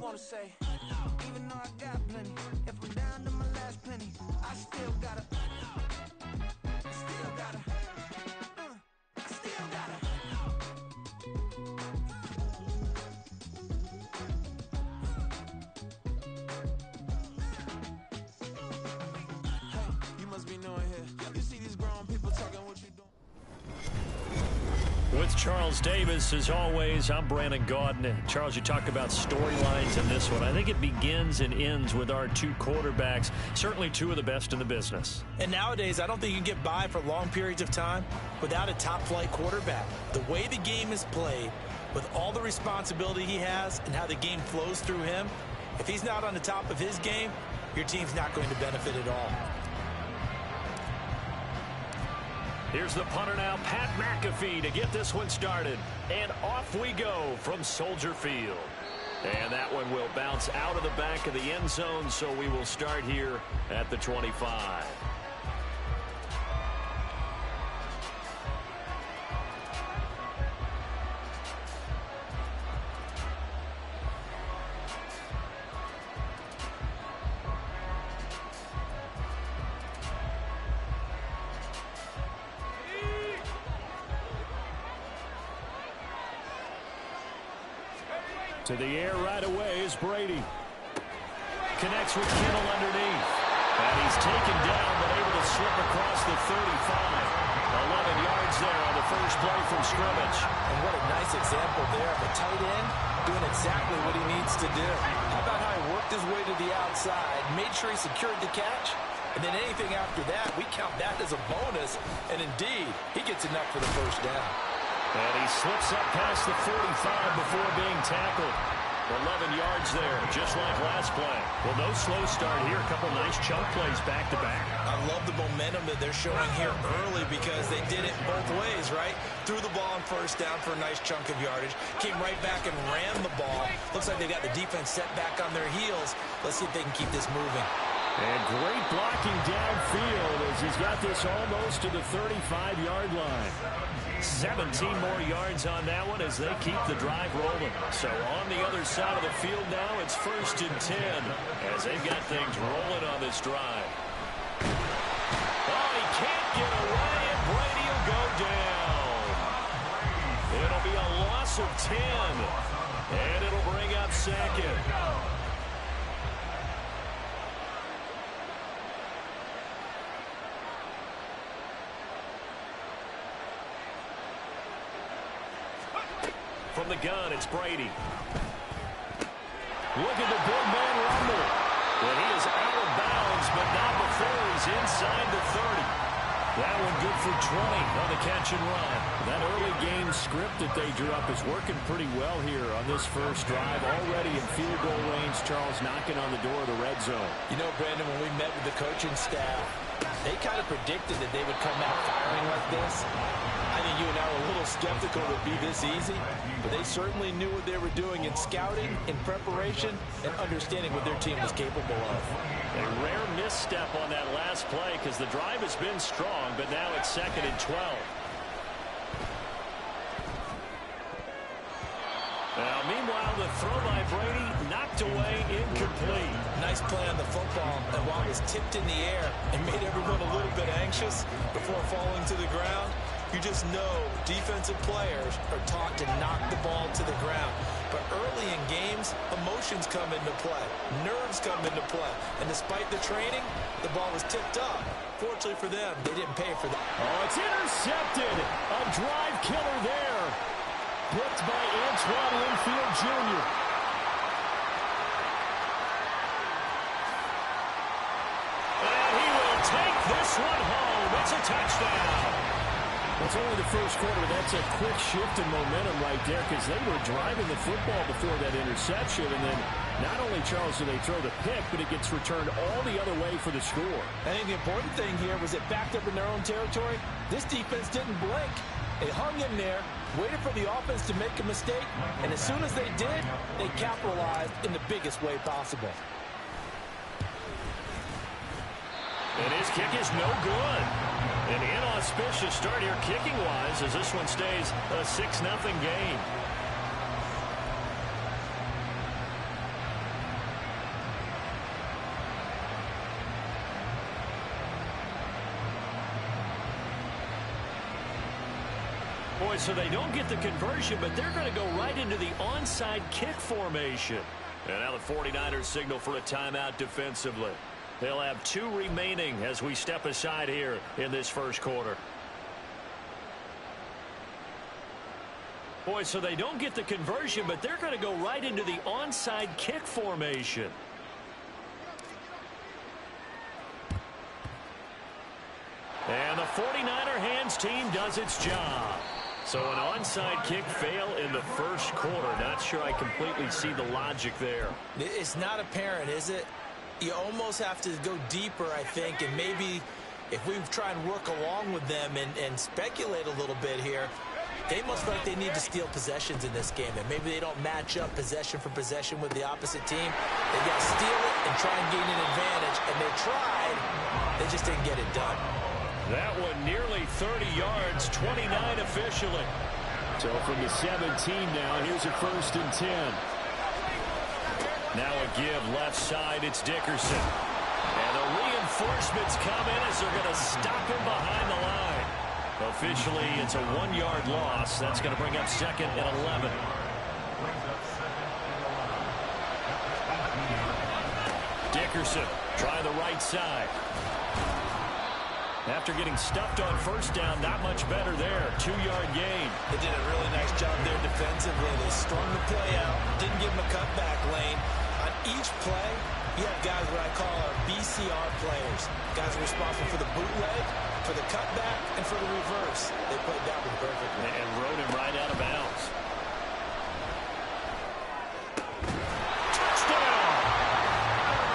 wanna say, even though I got plenty, if I'm down to my last penny, I still gotta, I still gotta. With Charles Davis, as always, I'm Brandon Gaudin. Charles, you talk about storylines in this one. I think it begins and ends with our two quarterbacks, certainly two of the best in the business. And nowadays, I don't think you can get by for long periods of time without a top-flight quarterback. The way the game is played, with all the responsibility he has and how the game flows through him, if he's not on the top of his game, your team's not going to benefit at all. Here's the punter now, Pat McAfee, to get this one started. And off we go from Soldier Field. And that one will bounce out of the back of the end zone, so we will start here at the 25. To the air right away is Brady. Connects with Kittle underneath. And he's taken down, but able to slip across the 35. 11 yards there on the first play from scrimmage. And what a nice example there of a tight end doing exactly what he needs to do. How about how he worked his way to the outside, made sure he secured the catch, and then anything after that, we count that as a bonus. And indeed, he gets enough for the first down. And he slips up past the 45 before being tackled. 11 yards there, just like last play. Well, no slow start here. A couple nice chunk plays back-to-back. I love the momentum that they're showing here early because they did it both ways, right? Threw the ball on first down for a nice chunk of yardage. Came right back and ran the ball. Looks like they got the defense set back on their heels. Let's see if they can keep this moving. And great blocking downfield as he's got this almost to the 35-yard line. 17 more yards on that one as they keep the drive rolling. So on the other side of the field now, it's 1st and 10 as they've got things rolling on this drive. Oh, he can't get away, and Brady will go down. It'll be a loss of 10, and it'll bring up 2nd. From the gun, it's Brady. Look at the big man rumble. Well, he is out of bounds, but not before he's inside the 30. That one good for 20 on the catch and run. That early game script that they drew up is working pretty well here on this first drive. Already in field goal range, Charles knocking on the door of the red zone. You know, Brandon, when we met with the coaching staff, they kind of predicted that they would come out firing like this. I think you and I were a little skeptical it would be this easy, but they certainly knew what they were doing in scouting, in preparation, and understanding what their team was capable of. A rare misstep on that last play because the drive has been strong, but now it's 2nd and 12. Now, meanwhile, the throw by Brady knocked away, incomplete. Nice play on the football, and while it was tipped in the air and made everyone a little bit anxious before falling to the ground, you just know defensive players are taught to knock the ball to the ground. But early in games, emotions come into play. Nerves come into play. And despite the training, the ball was tipped up. Fortunately for them, they didn't pay for that. Oh, it's intercepted. A drive killer there. Blocked by Antoine Winfield Jr. And he will take this one home. It's a touchdown. It's only the first quarter, but that's a quick shift in momentum right there because they were driving the football before that interception. And then not only, Charles, do they throw the pick, but it gets returned all the other way for the score. I think the important thing here was it backed up in their own territory. This defense didn't blink. They hung in there, waited for the offense to make a mistake, and as soon as they did, they capitalized in the biggest way possible. And his kick is no good. An inauspicious start here kicking-wise as this one stays a 6-0 game. Boy, so they don't get the conversion, but they're going to go right into the onside kick formation. And now the 49ers signal for a timeout defensively. They'll have 2 remaining as we step aside here in this first quarter. Boy, so they don't get the conversion, but they're going to go right into the onside kick formation. And the 49er hands team does its job. So an onside kick fail in the first quarter. Not sure I completely see the logic there. It's not apparent, is it? You almost have to go deeper, I think, and maybe if we try and work along with them and speculate a little bit here, they must feel like they need to steal possessions in this game, and maybe they don't match up possession for possession with the opposite team. They got to steal it and try and gain an advantage, and they tried. They just didn't get it done. That one nearly 30 yards, 29 officially. So from the 17 now, here's a 1st and 10. Now a give left side, it's Dickerson. And the reinforcements come in as they're going to stop him behind the line. Officially, it's a 1-yard loss. That's going to bring up 2nd and 11. Dickerson, try the right side. After getting stuffed on 1st down, not much better there. 2-yard gain. They did a really nice job there defensively. They strung the play out, didn't give him a cutback lane. On each play, you have guys what I call our BCR players. Guys are responsible for the bootleg, for the cutback, and for the reverse. They played that one perfectly. And rode him right out of bounds. Touchdown!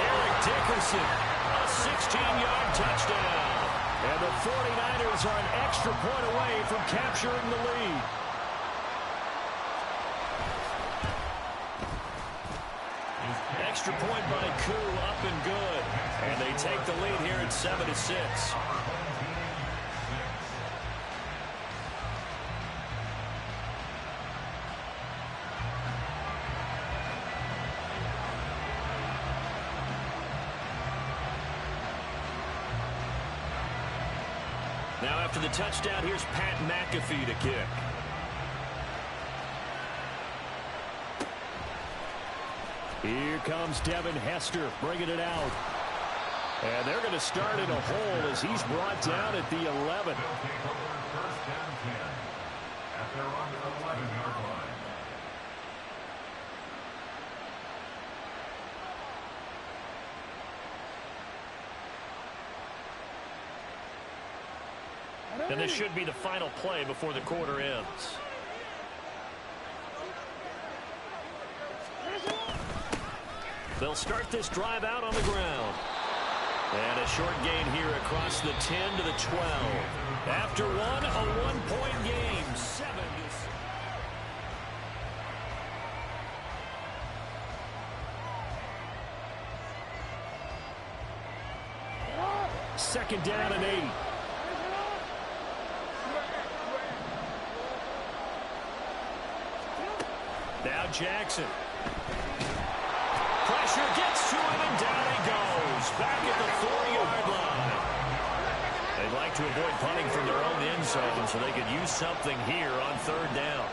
Eric Dickerson, a 16-yard touchdown. And the 49ers are an extra point away from capturing the lead. Extra point by Koo, up and good. And they take the lead here at 7-6. Now after the touchdown, here's Pat McAfee to kick. Here comes Devin Hester bringing it out. And they're going to start in a hole as he's brought down at the 11. At their own 11-yard line. And this should be the final play before the quarter ends. They'll start this drive out on the ground. And a short gain here across the 10 to the 12. After one, a 1-point game. 7. 2nd down and 8. Now Jackson. Pressure gets to him, and down he goes. Back at the 4-yard line. They'd like to avoid punting from their own end zone so they could use something here on 3rd down.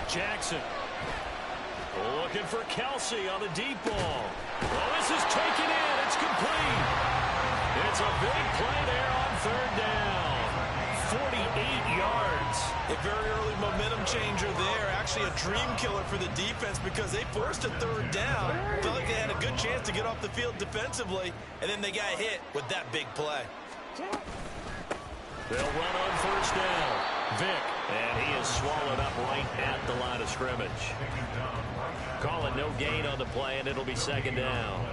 Jackson. Looking for Kelsey on the deep ball. Well, this is taken in. It's complete. It's a big play there on 3rd down. 48 yards. A very early momentum changer there. Actually a dream killer for the defense because they forced a 3rd down. Felt like they had a good chance to get off the field defensively, and then they got hit with that big play. They'll run on 1st down. Vick, and he is swallowed up right at the line of scrimmage. Calling no gain on the play, and it'll be 2nd down.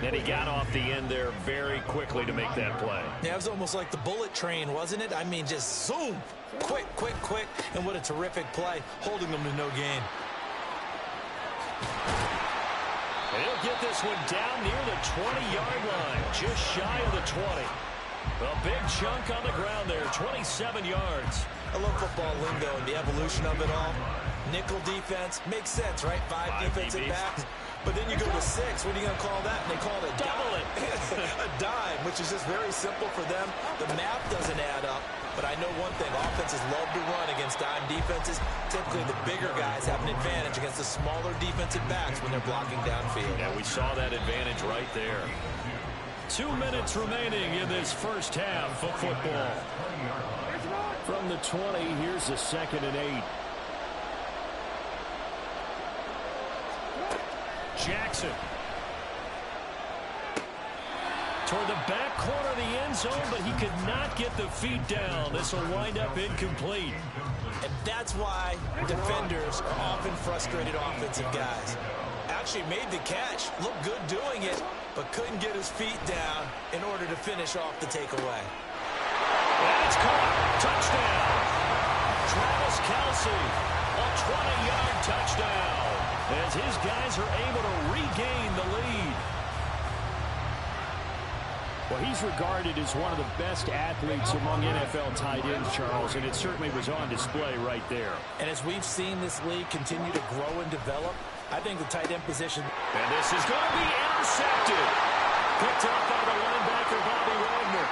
And he got off the end there very quickly to make that play. Yeah, it was almost like the bullet train, wasn't it? I mean, just zoom. Quick, quick, quick. And what a terrific play, holding them to no gain. And he'll get this one down near the 20-yard line, just shy of the 20. A big chunk on the ground there, 27 yards. I love football lingo and the evolution of it all. Nickel defense. Makes sense, right? Five defensive DBs. backs. But then you go to 6. What are you going to call that? And they call it a Double dime. A dime, which is just very simple for them. The math doesn't add up. But I know one thing. Offenses love to run against dime defenses. Typically, the bigger guys have an advantage against the smaller defensive backs when they're blocking downfield. Yeah, we saw that advantage right there. 2 minutes remaining in this first half of football. From the 20, here's the 2nd and 8. Jackson. Toward the back corner of the end zone, but he could not get the feet down. This will wind up incomplete. And that's why defenders are often frustrated offensive guys. Actually made the catch, looked good doing it, but couldn't get his feet down in order to finish off the takeaway. And it's caught. Touchdown. Travis Kelce, a 20-yard touchdown, as his guys are able to regain the lead. Well, he's regarded as one of the best athletes among NFL tight ends, Charles, and it certainly was on display right there. And as we've seen this league continue to grow and develop, I think the tight end position... And this is going to be intercepted. Picked up by the linebacker, Bobby Wagner.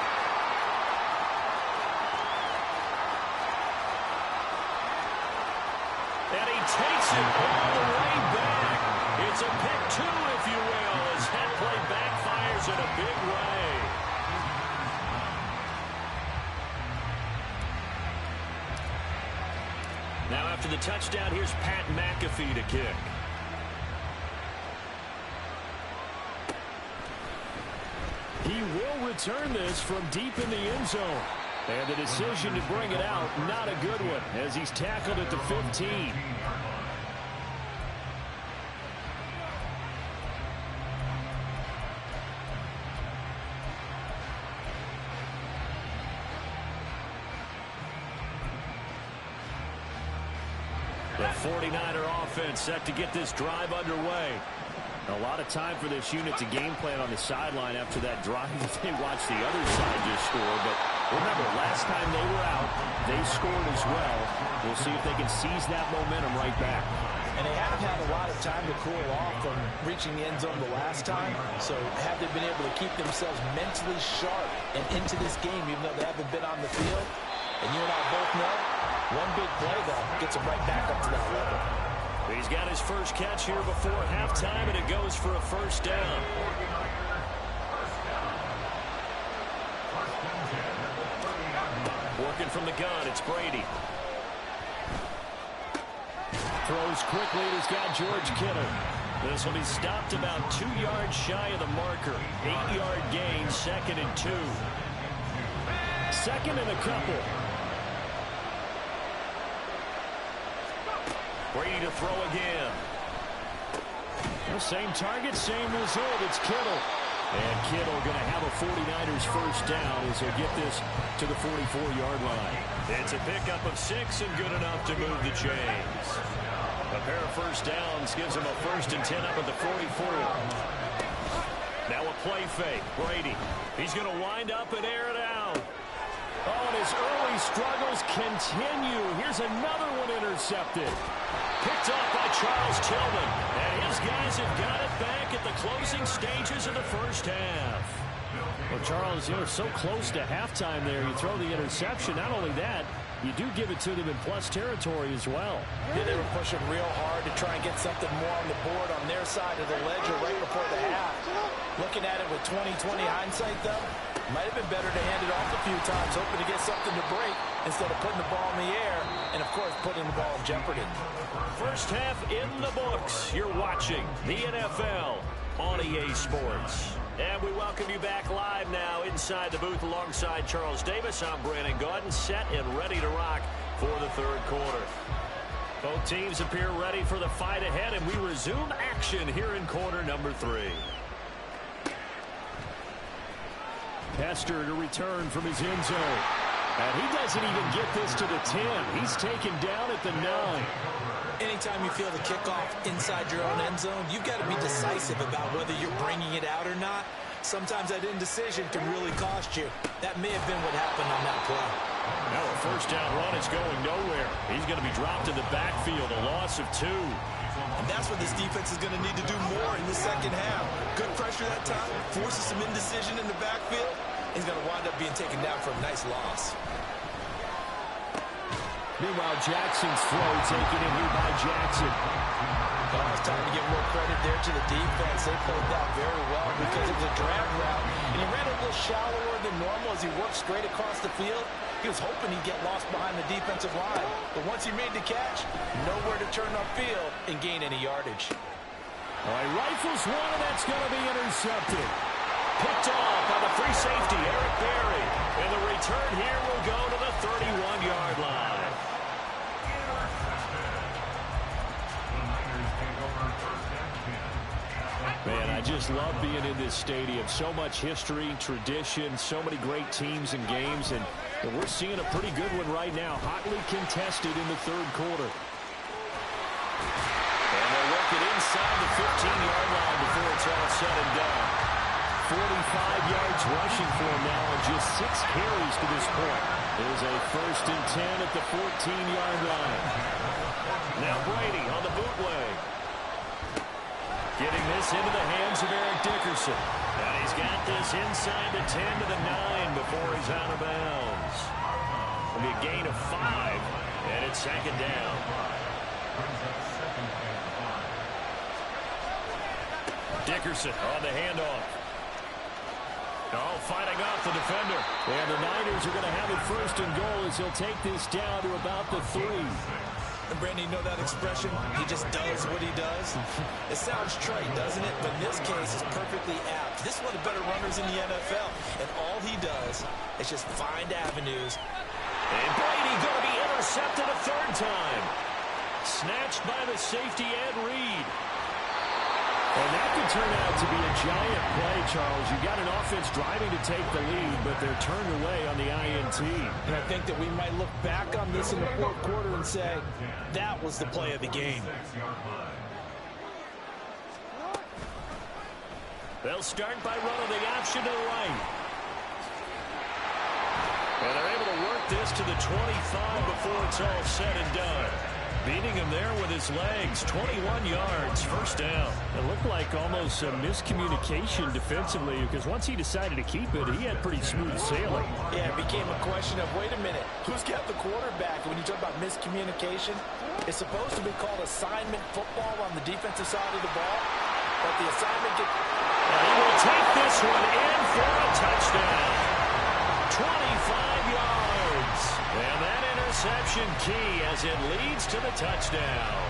And he takes it all the way back. It's a pick 2, if you will, as that play backfires in a big way. Now after the touchdown, here's Pat McAfee to kick. He will return this from deep in the end zone. And the decision to bring it out, not a good one, as he's tackled at the 15. The 49er offense set to get this drive underway. A lot of time for this unit to game plan on the sideline after that drive. They watched the other side just score. But remember, last time they were out, they scored as well. We'll see if they can seize that momentum right back. And they haven't had a lot of time to cool off from reaching the end zone the last time. So have they been able to keep themselves mentally sharp and into this game, even though they haven't been on the field? And you and I both know, one big play, though, gets them right back up to that level. He's got his first catch here before halftime, and it goes for a first down. Working from the gun, it's Brady. Throws quickly, and he's got George Kittle. This will be stopped about 2 yards shy of the marker. 8-yard gain, 2nd and 2. 2nd and a couple. Brady to throw again. The same target, same result. It's Kittle. And Kittle going to have a 49ers first down as he'll get this to the 44-yard line. It's a pickup of 6 and good enough to move the chains. A pair of first downs gives him a 1st and 10 up at the 44. Now a play fake. Brady. He's going to wind up and air it out. Oh, and his early struggles continue. Here's another one intercepted. Picked off by Charles Tillman. And his guys have got it back at the closing stages of the first half. Well, Charles, you're so close to halftime there. You throw the interception. Not only that, you do give it to them in plus territory as well. Yeah, they were pushing real hard to try and get something more on the board on their side of the ledger right before the half. Looking at it with 20/20 hindsight, though, might have been better to hand it off a few times, hoping to get something to break instead of putting the ball in the air and, of course, putting the ball in jeopardy. First half in the books. You're watching the NFL on EA Sports. And we welcome you back live now inside the booth alongside Charles Davis. I'm Brandon Gaudin, set and ready to rock for the third quarter. Both teams appear ready for the fight ahead, and we resume action here in quarter number 3. Hester to return from his end zone. And he doesn't even get this to the 10. He's taken down at the 9. Anytime you feel the kickoff inside your own end zone, you've got to be decisive about whether you're bringing it out or not. sometimes that indecision can really cost you. That may have been what happened on that play. Now a first down run is going nowhere. He's going to be dropped in the backfield, a loss of 2. And that's what this defense is going to need to do more in the second half. Good pressure that time, forces some indecision in the backfield. He's going to wind up being taken down for a nice loss. Meanwhile, Jackson's throw taken in here by Jackson. Oh, it's time to give more credit there to the defense. They played that very well because it was a drag route. And he ran a little shallower than normal as he worked straight across the field. He was hoping he'd get lost behind the defensive line. But once he made the catch, nowhere to turn upfield and gain any yardage. All right, rifles one, and that's going to be intercepted. Picked off by the free safety, Eric Berry. And the return here will go to the 31-yard line. Man, I just love being in this stadium. So much history, tradition, so many great teams and games, and we're seeing a pretty good one right now, hotly contested in the third quarter. And they'll work it inside the 15-yard line before it's all said and done. 45 yards rushing for him now on just 6 carries to this point. There's a 1st and 10 at the 14-yard line. Now Brady on the bootleg. Getting this into the hands of Eric Dickerson. And he's got this inside the 10 to the 9 before he's out of bounds. It'll be a gain of 5, and it's 2nd down. Dickerson on the handoff. Oh, fighting off the defender. And the Niners are going to have it 1st and goal as he'll take this down to about the 3. And Brandon, you know that expression? He just does what he does. It sounds trite, doesn't it? But in this case, it's perfectly apt. This is one of the better runners in the NFL. And all he does is just find avenues. And Brady going to be intercepted a 3rd time. Snatched by the safety, Ed Reed. And that could turn out to be a giant play, Charles. You've got an offense driving to take the lead, but they're turned away on the INT. And I think that we might look back on this in the 4th quarter and say, that was the play of the game. They'll start by running the option to the right. And they're able to work this to the 25 before it's all said and done. Beating him there with his legs, 21 yards, 1st down. It looked like almost a miscommunication defensively because once he decided to keep it, he had pretty smooth sailing. Yeah, it became a question of, wait a minute, who's got the quarterback? And when you talk about miscommunication, it's supposed to be called assignment football on the defensive side of the ball. But the assignment gets... And he will take this one in for a touchdown. 25 yards. And that interception key as it leads to the touchdown.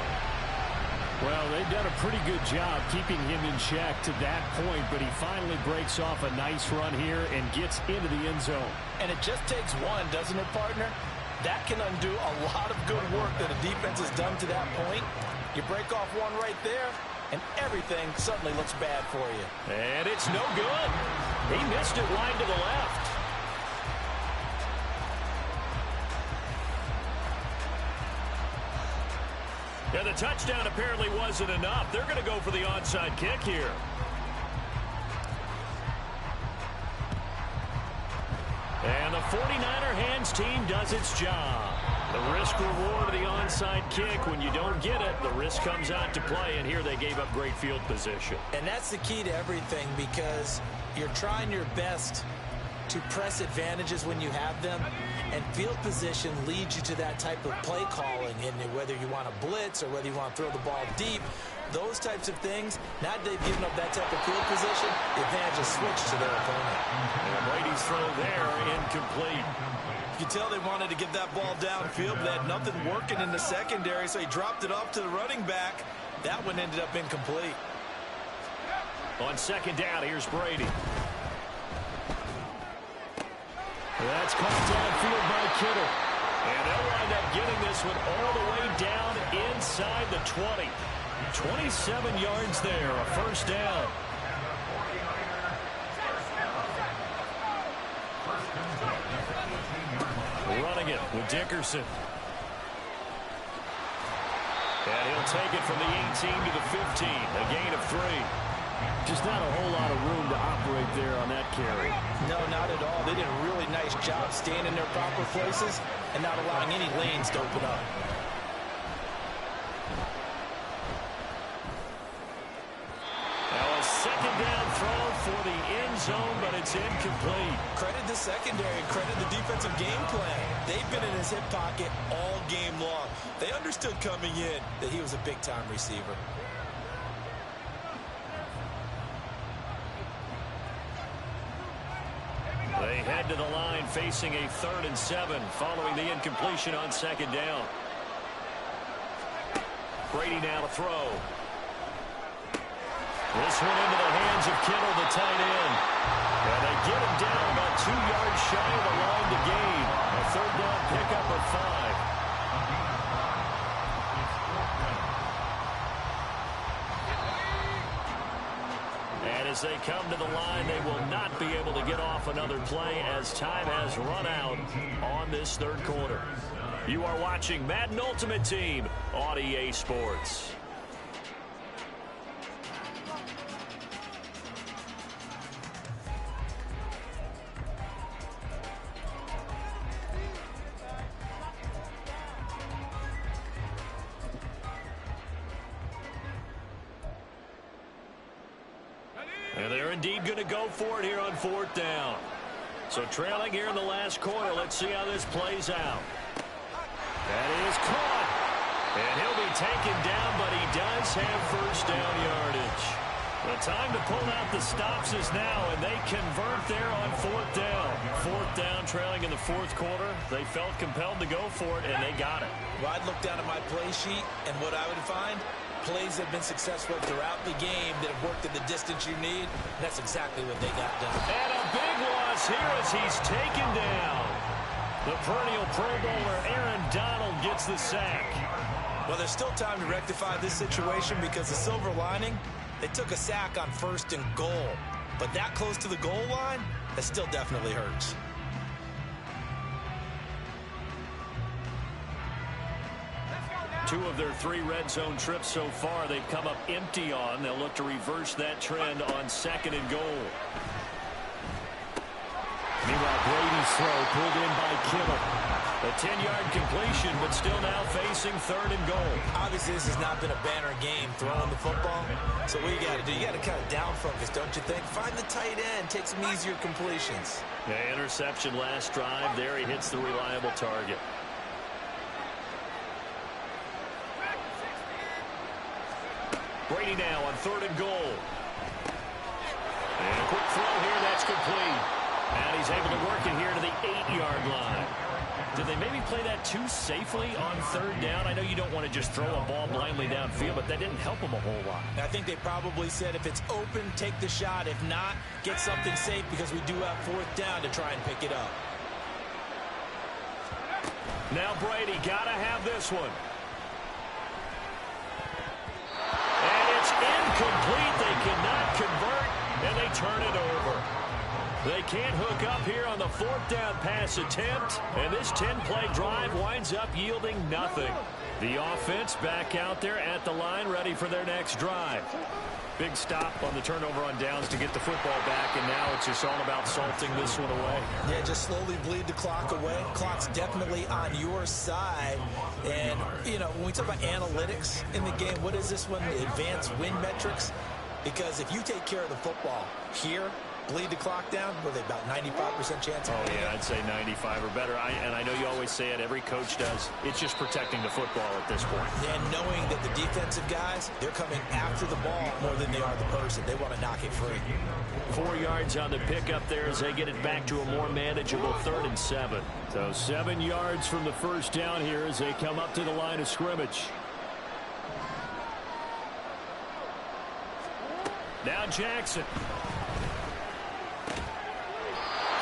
Well, they've done a pretty good job keeping him in check to that point, but he finally breaks off a nice run here and gets into the end zone. And it just takes one, doesn't it, partner? That can undo a lot of good work that a defense has done to that point. You break off one right there, and everything suddenly looks bad for you. And it's no good. He missed it wide to the left. Yeah, the touchdown apparently wasn't enough. They're going to go for the onside kick here. And the 49er hands team does its job. The risk-reward of the onside kick, when you don't get it, the risk comes out to play, and here they gave up great field position. And that's the key to everything because you're trying your best to press advantages when you have them, and field position leads you to that type of play calling, and whether you want to blitz or whether you want to throw the ball deep, those types of things, now that they've given up that type of field position, the advantage is switched to their opponent. And Brady's throw there, incomplete. You can tell they wanted to get that ball downfield, but they had nothing working in the secondary, so he dropped it off to the running back. That one ended up incomplete. On 2nd down, here's Brady. That's caught downfield by Kittle. And they'll wind up getting this one all the way down inside the 20. 27 yards there, a 1st down. Running it with Dickerson. And he'll take it from the 18 to the 15, a gain of 3. Just not a whole lot of room to operate there on that carry. No, not at all. They did a really nice job staying in their proper places and not allowing any lanes to open up. Now a second down throw for the end zone, but it's incomplete. Credit the secondary, credit the defensive game plan. They've been in his hip pocket all game long. They understood coming in that he was a big-time receiver. They head to the line facing a 3rd and 7 following the incompletion on second down. Brady now to throw. This one into the hands of Kittle, the tight end. And they get him down about 2 yards shy of the line to gain. A 3rd down pickup of 5. And as they come to the line, they will not be able to get off another play as time has run out on this 3rd quarter. You are watching Madden Ultimate Team on EA Sports. And they're indeed going to go for it here on 4th down. So trailing here in the last quarter. Let's see how this plays out. That is caught. And he'll be taken down, but he does have 1st down yardage. The time to pull out the stops is now, and they convert there on 4th down. 4th down, trailing in the 4th quarter. They felt compelled to go for it, and they got it. Well, I'd look down at my play sheet, and what I would find, plays that have been successful throughout the game that have worked at the distance you need. That's exactly what they got done. And a big loss here as he's taken down. The perennial Pro Bowler Aaron Donald gets the sack. Well, there's still time to rectify this situation because the silver lining, they took a sack on 1st and goal. But that close to the goal line, that still definitely hurts. Two of their 3 red zone trips so far, they've come up empty on. They'll look to reverse that trend on 2nd and goal. Meanwhile, Brady's throw pulled in by Kittle. A 10-yard completion, but still now facing 3rd and goal. Obviously, this has not been a banner game throwing the football. So what you got to do, you got to kind of down focus, don't you think? Find the tight end, take some easier completions. Yeah, interception last drive. There he hits the reliable target. Brady now on 3rd and goal. And a quick throw here, that's complete. And he's able to work it here to the 8-yard line. Did they maybe play that too safely on 3rd down? I know you don't want to just throw a ball blindly downfield, but that didn't help them a whole lot. I think they probably said if it's open, take the shot. If not, get something safe because we do have 4th down to try and pick it up. Now Brady got to have this one. Incomplete. They cannot convert, and they turn it over. They can't hook up here on the 4th down pass attempt, and this 10-play drive winds up yielding nothing. The offense back out there at the line, ready for their next drive. Big stop on the turnover on downs to get the football back, and now it's just all about salting this one away. Yeah, just slowly bleed the clock away. Clock's definitely on your side. And, you know, when we talk about analytics in the game, what is this one? The advanced win metrics? Because if you take care of the football here, bleed the clock down, were they about 95% chance? Oh, yeah, I'd say 95 or better. And I know you always say it, every coach does. It's just protecting the football at this point. And knowing that the defensive guys, they're coming after the ball more than they are the person. They want to knock it free. 4 yards on the pickup there as they get it back to a more manageable 3rd and 7. So 7 yards from the 1st down here as they come up to the line of scrimmage. Now Jackson.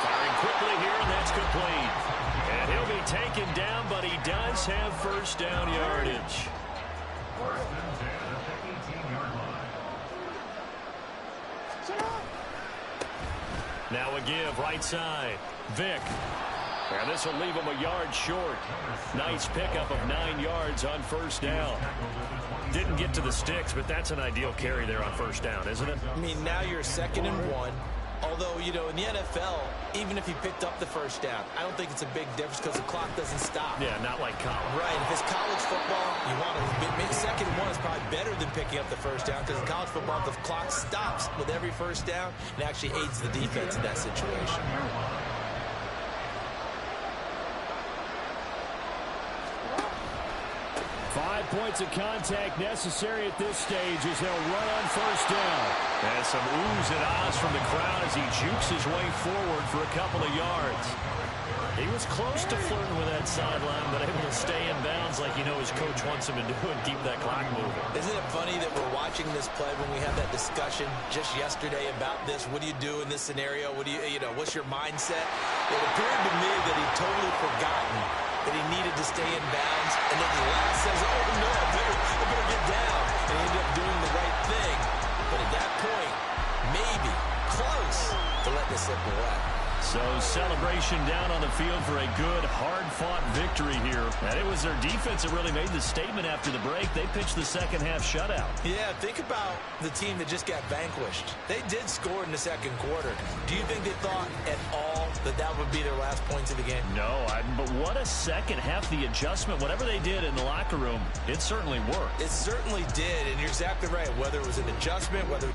Firing quickly here, and that's complete. And he'll be taken down, but he does have 1st down yardage. Now a give, right side. Vick. And this will leave him a yard short. Nice pickup of 9 yards on 1st down. Didn't get to the sticks, but that's an ideal carry there on first down, isn't it? I mean, now you're 2nd and 1. Although, you know, in the NFL, even if he picked up the first down, I don't think it's a big difference because the clock doesn't stop. Yeah, not like college. Right. If it's college football, you want to 2nd and 1 is probably better than picking up the first down because in college football, the clock stops with every first down and actually aids the defense in that situation. 5 points of contact necessary at this stage as they'll run on first down. And some oohs and ahs from the crowd as he jukes his way forward for a couple of yards. He was close to flirting with that sideline, but able to stay in bounds like you know his coach wants him to do and keep that clock moving. Isn't it funny that we're watching this play when we had that discussion just yesterday about this? What do you do in this scenario? What do you know, what's your mindset? It appeared to me that he'd totally forgotten that he needed to stay in bounds, and then the last says, oh, no, I better get down. And he ended up doing the right thing. But at that point, maybe close to letting it slip away. So celebration down on the field for a good, hard-fought victory here. And it was their defense that really made the statement after the break. They pitched the second-half shutout. Yeah, think about the team that just got vanquished. They did score in the second quarter. Do you think they thought at all that that would be their last points of the game? No, but what a second half. The adjustment, whatever they did in the locker room, it certainly worked. It certainly did, and you're exactly right. Whether it was an adjustment, whether